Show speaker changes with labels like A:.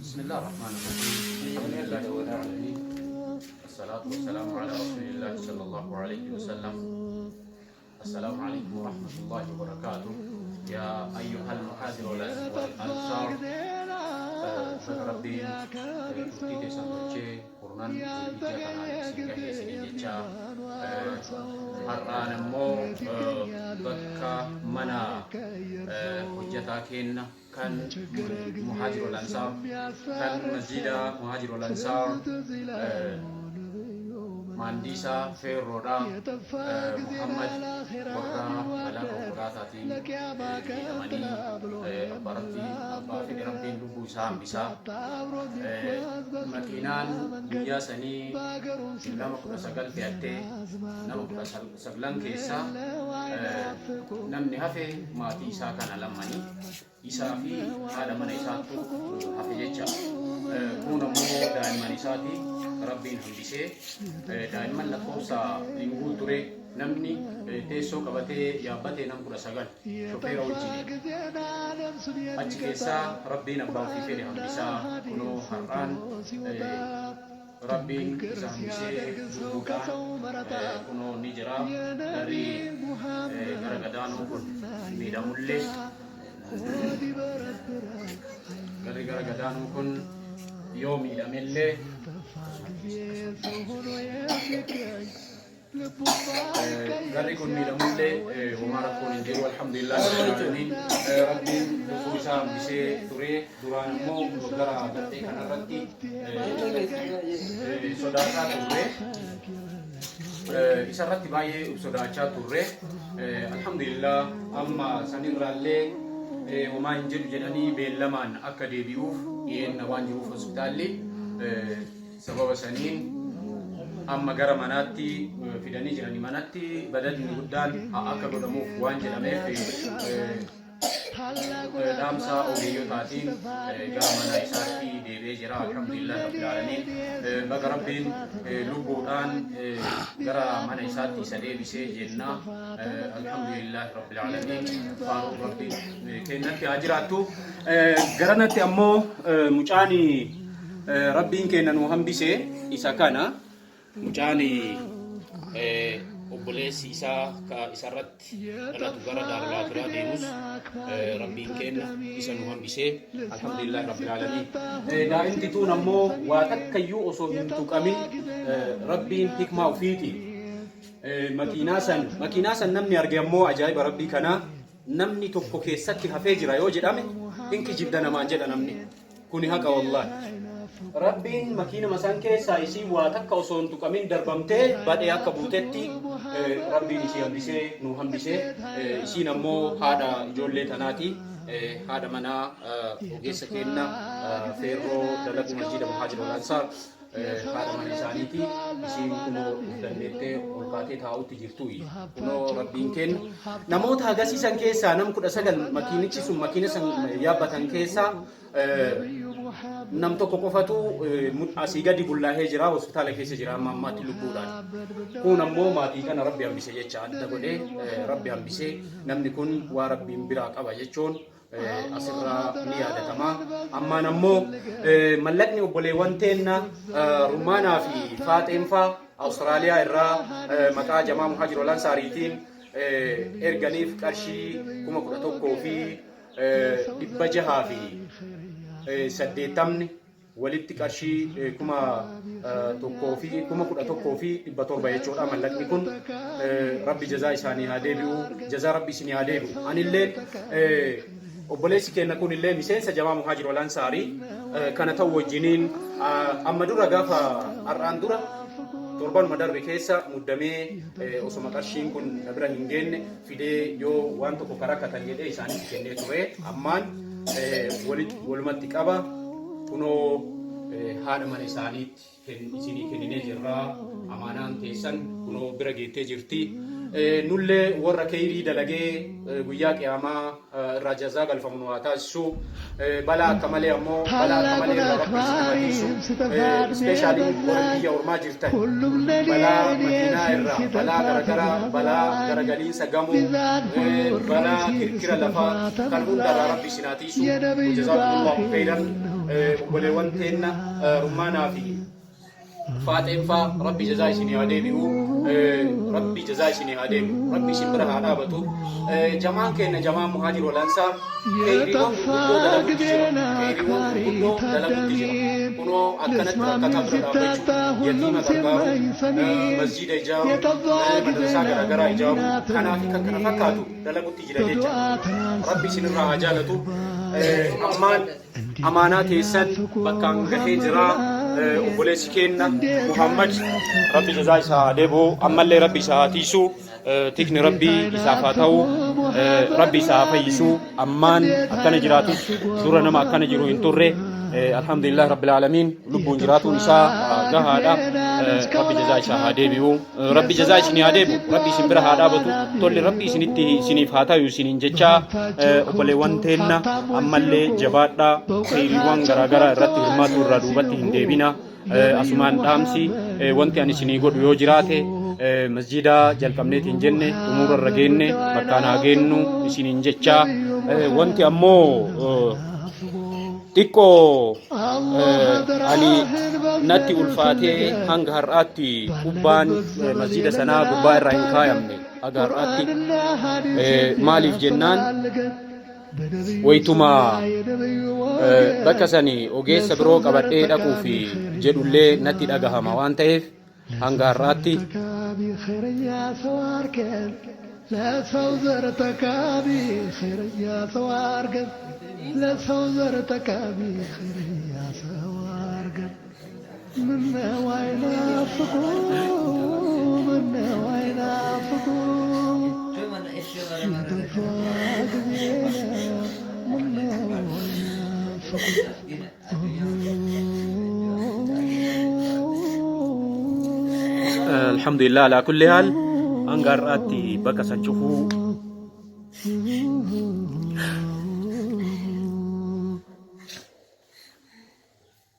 A: بسم الله الرحمن الرحيم. الحمد لله رب العالمين. الصلاة والسلام على رسول الله صلى الله عليه وسلم. السلام عليكم ورحمة الله وبركاته. يا أيها المحاذر والأنصار ربي تبتدي سنتشي قرنان إجابنا سنجاه سنجيجا har'aan immoo bakka mana hojjetaa kan Muhaajirul Ansaar kan masjida Muhaajirul Ansaar Mandisa Ferroda Muhammad warra alaqa quraataatiin hidhamanii baratti abbaa fedhe rabbiin lubbuu isaa hambisa. Makiinaan guyyaa sanii nama 19 fe'attee nama 19 keessaa namni hafe maatii isaa kana lammanii isaa fi haadha mana isaatu hafe jecha. Kun ammoo daa'imman isaati rabbiin hambisee daa'imman lakkoofsa hin guuture namni teessoo qabatee yaabbatee nam 19 shofeera wajjin achi keessaa rabbiin abbaa ofii fedhe hambisaa. Kunoo har'aan rabbiin isa hambisee lubbuudhaan kunoo ni jira. Gara gadaanuu kun miidhamullee gara gadaanuu kun yoo miidhamellee garri kun miidhamullee homaa rakkoon hin jiru. Alhamdulillah rabbiin lubbuu isaa hambisee ture. Duraan immoo gara gartee kanarratti sodaataa turre. Isarratti baay'ee sodaachaa turre. Alhamdulillah amma sanirraallee homaa hin jiru jedhanii beellamaan akka deebi'uuf dhiyeenya waan jiruuf hospitaalli sababa saniin amma gara manaatti fidanii jiranii. Manatti badalli guddaan akka godhamuuf waan jedhameef dhaamsa ogeeyyotaatiin gara mana isaatti deebi'ee jira. Alhamdulillah rabbil aalamiin. Baga rabbiin lubbuudhaan gara mana isaatti isa deebisee jenna. Alhamdulillah rabbil aalamiin. Faaruu rabbiin kennatti haa jiraattu. Garanatti ammoo mucaan rabbiin kenna nu hambisee isa kana mucaan obboleessi isaa isarratti dhalatu gara daaraa biraa deemus rabbiin kenna isa nu hambisee. Alhamdulillah rabbil aalamiin. Daa'imti tuun ammoo waa takkayyuu osoo hin tuqamin rabbiin hikmaa ofiitiin makiinaa san namni arge ammoo ajaa'iba rabbii kanaa. Namni tokko keessatti hafee jira yoo jedhame hinki jibda namaan jedha namni. Kuni haqa wallahi. Rabbiin makiinuma san keessaa isii waa takka osoo hin tuqamin darbamtee badhee akka buutetti rabbiin isii hambisee nu hambisee. Isiin ammoo haadha ijoollee tanaati. Haadha manaa ogeessa kenna Feerroo dalagu masjida Muhaajirul Ansaar haadha mana isaaniiti. Isiin kunoo dandeettee ol kaatee taa'utti jirtu. Kunoo rabbiin kenna namoota hagasiisan keessaa nam 19 makiinichi sun makiina san yaabbatan keessaa nam tokko qofatu asii gadi bullaahee jira. Hospitaala keessa jira amma ammaatti lubbuudhaan. Kun ammoo maatii kana rabbi hambise jecha adda godhee rabbi hambisee. Namni kun waa rabbiin biraa qaba jechuun asirraa ni yaadatama. Ammaan ammoo mallaqni obboleewwan teenna Rumaanaa fi Faaxeenfaa Awustiraaliyaa irraa maqaa jamaa Muhaajirul Ansaariitiin erganiif qarshii 11,000 fi 600 fi 80 walitti qarshii 1,000 fi 11,000 fi 700 jechuudha. Mallaqni kun rabbi jazaa isaanii haa deebi'u. Jazaa rabbi isinii haa deebi'u. Anillee obboleessi keenya kunillee miseensa jamaa Muhaajirul Ansaarii kana ta'u wajjiniin amma dura gaafa har'aan dura torbanuma darbe keessa muddamee osoma qarshiin kun na bira hin geenne fidee yoo waan tokko karakkatan jedhee isaaniif kennee ture. Ammaan walumatti qaba. Kunoo haadha mana isaaniitti isinii kenninee jirraa. Amaanaan teessan kunoo bira geettee jirti. Nullee warra khayrii dalagee guyyaa qiyaamaa irraa jazaa galfamu nu haa taasisu. Balaa akka malee ammoo balaa akka malee irraa rabbi isin hadisu. Ispeeshaalii warra biyya ormaa jirtan balaa makiinaa irraa balaa garagaraa balaa garagaliinsa gamoo balaa kirkira lafaa kan hundarraa rabbi isin hadisu. Jazaakumullahu khayran. وبلوان تينا رمانا في فاتن فا ربي جزاي سني هاديبيو ربي جزاي سني هاديب ربي سنبرها هادابتو جماعة كنا جماعة مهاجر والأنصار كيريوان كودو دلقو تجرا كنو أكنت كتاب رابطو يتيمة ترقارو مسجد إجاو مدرسة غرغرة إجاو كنا في كنا فكاتو دلقو تجرا جيجا ربي سنبرها هاجالتو أمان أمانات يسن بكان كهجرا وبوليس كنا محمد ربي جزاي سادبو أمالي ربي ساتيسو تكني ربي إسافاتو ربي سافيسو أمان أكان جراتو سورة ما أكان جرو إنتوري الحمد لله رب العالمين لبون جراتو نساء جهادا ربي جزاي سادبو ربي جزاي سني هادبو ربي سنبرها هادابتو تولي ربي سنتي سنيف هاتايو سنينجتشا وبولي وانتينا أمالي جبادا خيريوان غراغرا رتي هرماتو الرادوبتي هندبينا أسمان دامسي وانتي أني سني قد يوجراته مسجدا jalqabneetiin jenne umura ragenne makana gennu isinin jecha wanti ammo tikko ali natti ulfaate hanga har'aatti kubbaan masjida sanaa gubbaa irraa hin kaayamne aga har'aatti maaliif jennaan waytuma bakka sani ogeessa biroo qabadhee dhaquu fi jedhullee natti dhagahama waan ta'eef hanga har'aatti خير يا سواركن لا سوزرتك بخير يا سواركن لا سوزرتك بخير يا سواركن من وين فقوم من وين فقوم الحمد لله على كل حال أنقرأتي بكسن شوفو